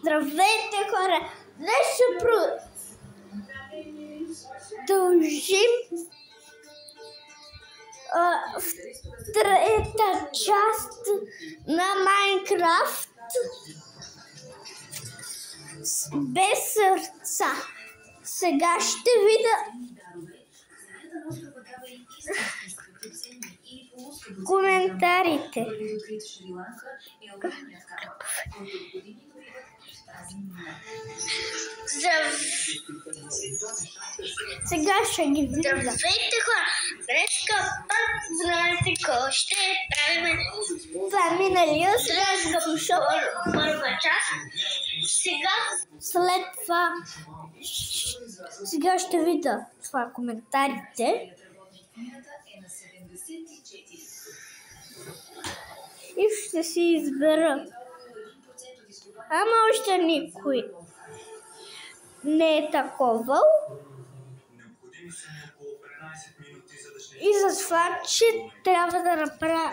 Здравейте, хора! Днес ще продължим втората част на Майнкрафт без сърца. Сега ще видя коментарите. Сега ще ги видя. Здравейте, хора! Днеска пак знаете какво ще правим. Това е миналия, сега Първа част. след това сега ще видя това коментарите. И ще си избера. Ама още никой не е такова. И затова, че трябва да направя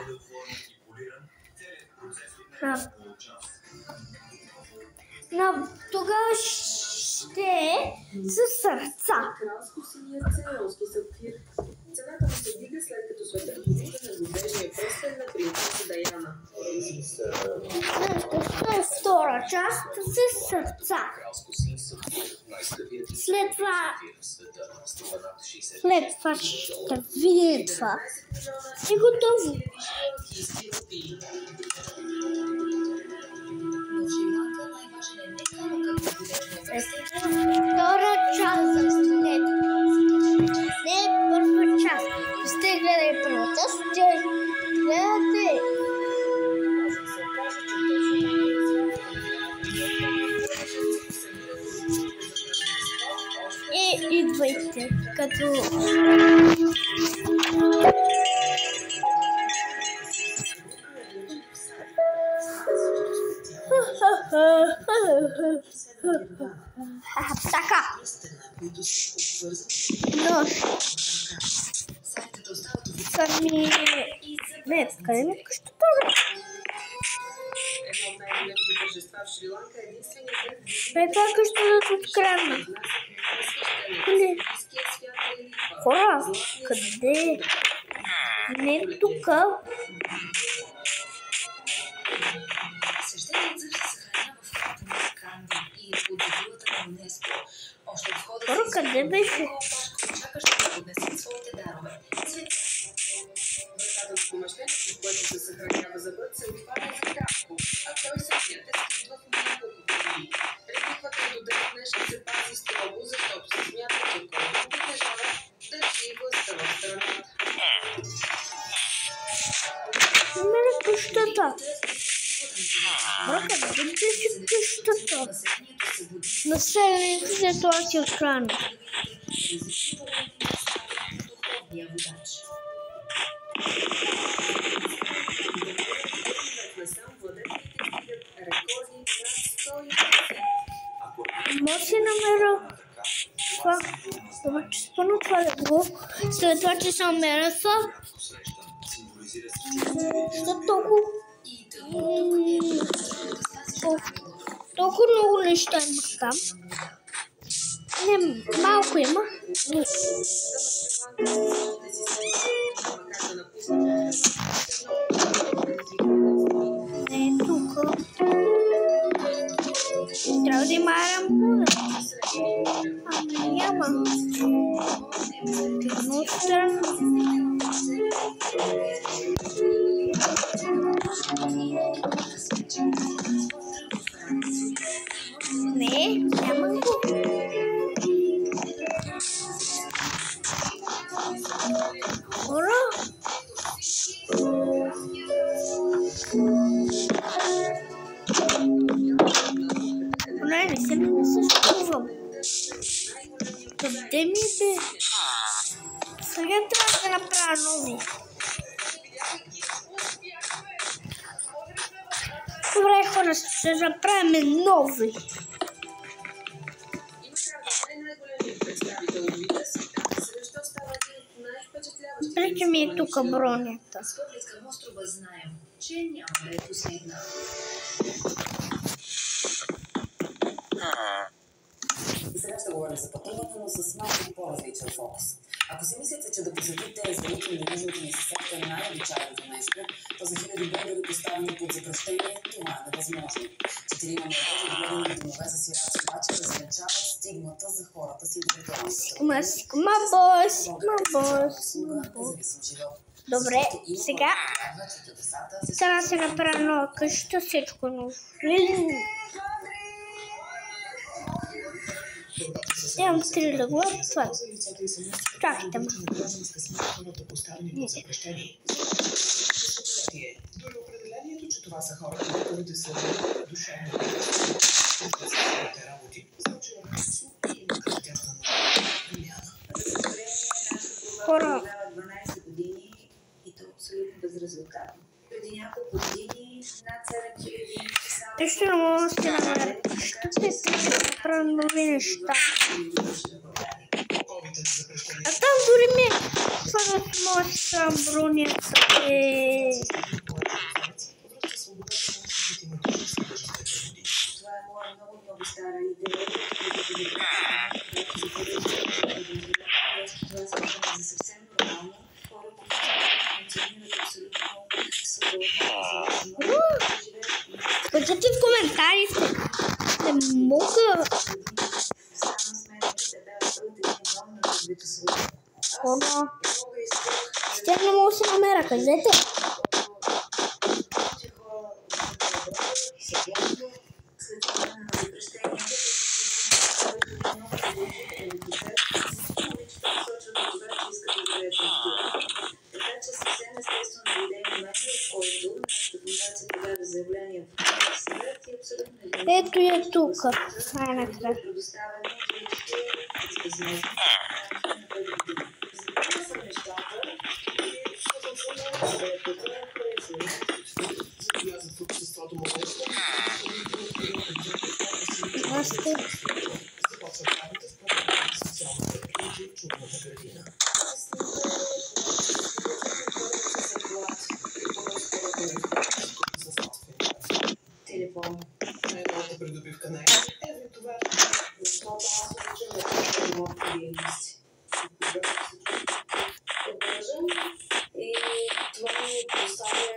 тогава ще е със сърца. Цената му се дига след като светът излиза на годежния пръстен на принцеса Даяна. Това е втора част със сърца. След това ще видим това. И готово. Втора част. Не е първа част. Сте гледали първата, ще гледате. И идвайте, като... Така. Но... Сами... Не, къде ми къщата? Това къщата от крана. Хора, къде? Не тук. Хора, къде беше? Вратата на помещението, което се съхранява за бът, се отваря за кратко, а той самият е скрит в няколко години. Реликвата до ден днешен се пази строго, защото се смята, че който притежава държи властта в страната. Мен е къщата. Брака, къде беше къщата? Населените ситуации от крана. Може да си намеря това. Това, че спъна това легло. След това, че се намеря това. Защо толкова много неща има там. Не, малко има. Не, тук. Трябва да има рампула. Ами няма. Много странно. Не, няма го. Хора. Не се съществувам. Къде ми бе? Сега трябва да направя нови. Добре, хора, ще направим нови. Прече ми е тук бронята. че няма да е последна. препоръчителен за пътуване, но с малко по-различен фокус. Ако си мислите, че да посетите езерото или южното ни съседка е най-обичайното нещо, то за хиляди българи, поставени под запрещение, това е невъзможно. 4 младежи отгледани в домове за сираци обаче развенчават стигмата за хората си Добре, сега трябва да се направя нова къща, всичко ново. Имам 3 легла, това. Чакайте ме. Дори определението, че това са хората, които са душевно работи, значи има естествено промяна. Хора. 12 години и то абсолютно безрезултатно. Преди няколко години над 7000 Те ще не мога да се намеря. Ще направя нови неща. А там дори ми това да може сам бронята е... Това е моя много стара идея. Това е за съвсем нормално. Хора, които функционират абсолютно свободно. Пътете в коментарите. Не мога. Хора. Ще не мога да се намеря. Кажете. Ето е тук. Най-накрая. Телефон. Най-новата придобивка на това, защото аз обичам да приемности. И това ми поставя...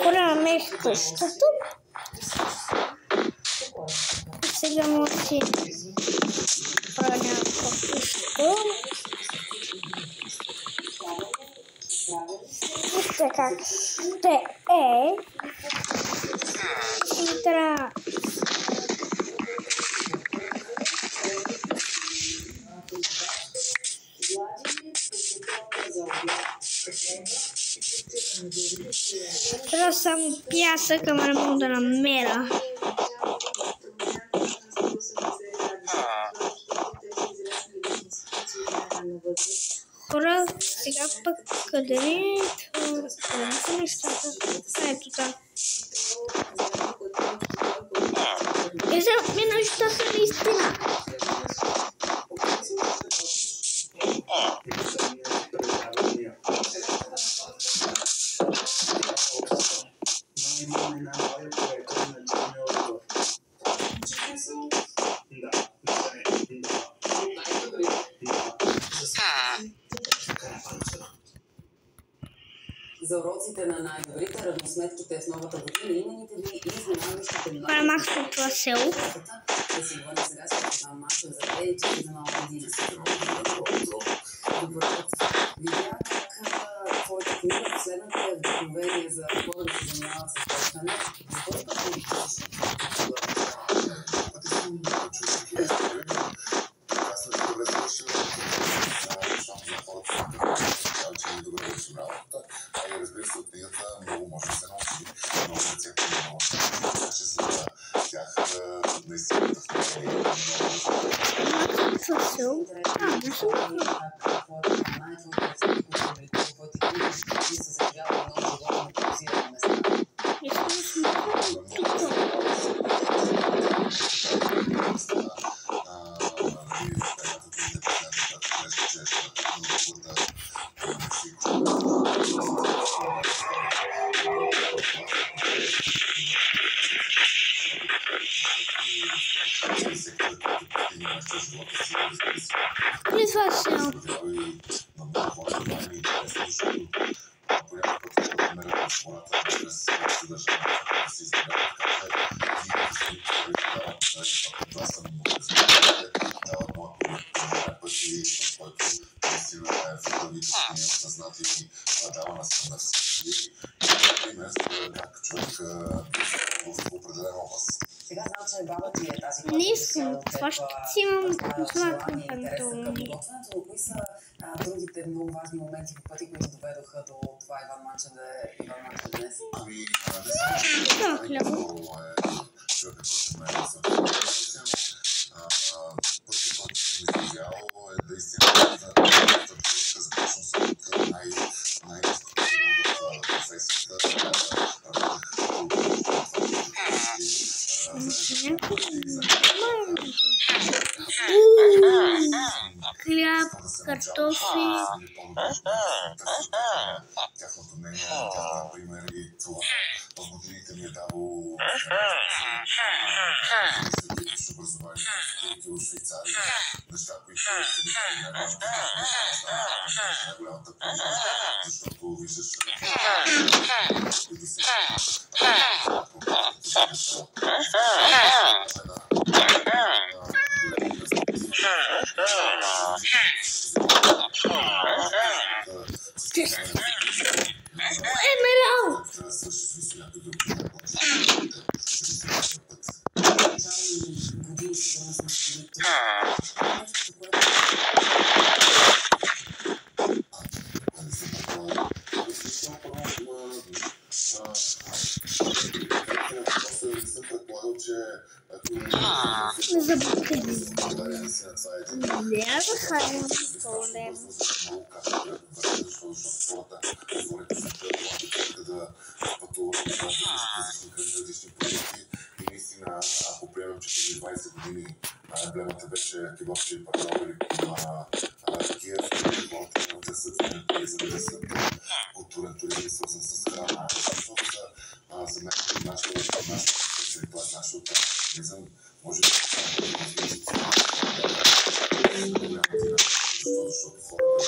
Хора, ме къщата. Сега може да си правя някаква къща. Вижте как ще е. И трябва... Трябва само пясък, ама не мога да намеря. Хора, сега пък къде е? Къде са нещата? Ето там. Ми неща са наистина. За уроците на най-добрите, равносметките в новата година, имените ви и изненадващите много. Премах от това село. Да си говорим сега с това маша за рейче за нова година. Добре. Видях как твоята книга последната е вдъхновение за хора да се занимават с готвене. За кой път ли пишеш? Пъти съм чул такива истории, но аз съм добре свършил, защото за хората че е добре вършим работата. А и разбира се, от книгата много може да се научи. Много рецепти не може да се научи. Така че за тях наистина вдъхновение е много село. Не съм. сектора, който постигне нещо в живота си, разбира се. И това ще е. Продължава и на много хора, това е интересно, защото по някакъв път хората намерят свободата чрез съдържание, да се избират. Така че това са много дават моят пъти, в който наистина е в първите си осъзнати и това дава на всички. Пример за как човек в определен област. Сега знам, че баба ти е тази, Не искам. Това ще си имам златен панталон. но кои са другите много важни моменти в пъти, които доведоха до това Иван Манчев да е Иван Манчев днес? Ами, не Да, хляб. човека, който ме е съвсем. Пъти, който съм излизял, е наистина за човека, започна съм от най-ниското в професията. Хляб, картофи. Тяхното мнение, например, и това в годините ми е давало висше образование, които в Швейцария, неща, които най-голямата полза, защото виждаш, които се Емерал! Години сигурно съм спорито. Ако приемем, че преди 20 години емблемата беше кебабче и пардон или Киев, хората не търсят туризъм, да търсят културен туризъм, свързан с храна. Защото за мен нашия туризъм може да се защото хората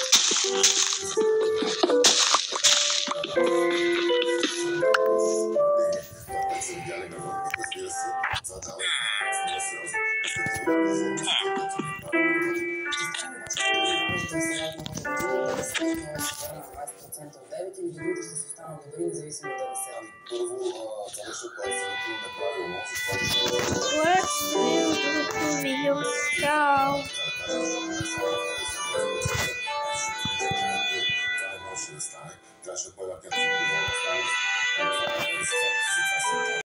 са видяли навън, разбира се, това дава много сериозно Първо, това беше абсолютно неправилно, Ciao. това не може да стане. Трябваше първо да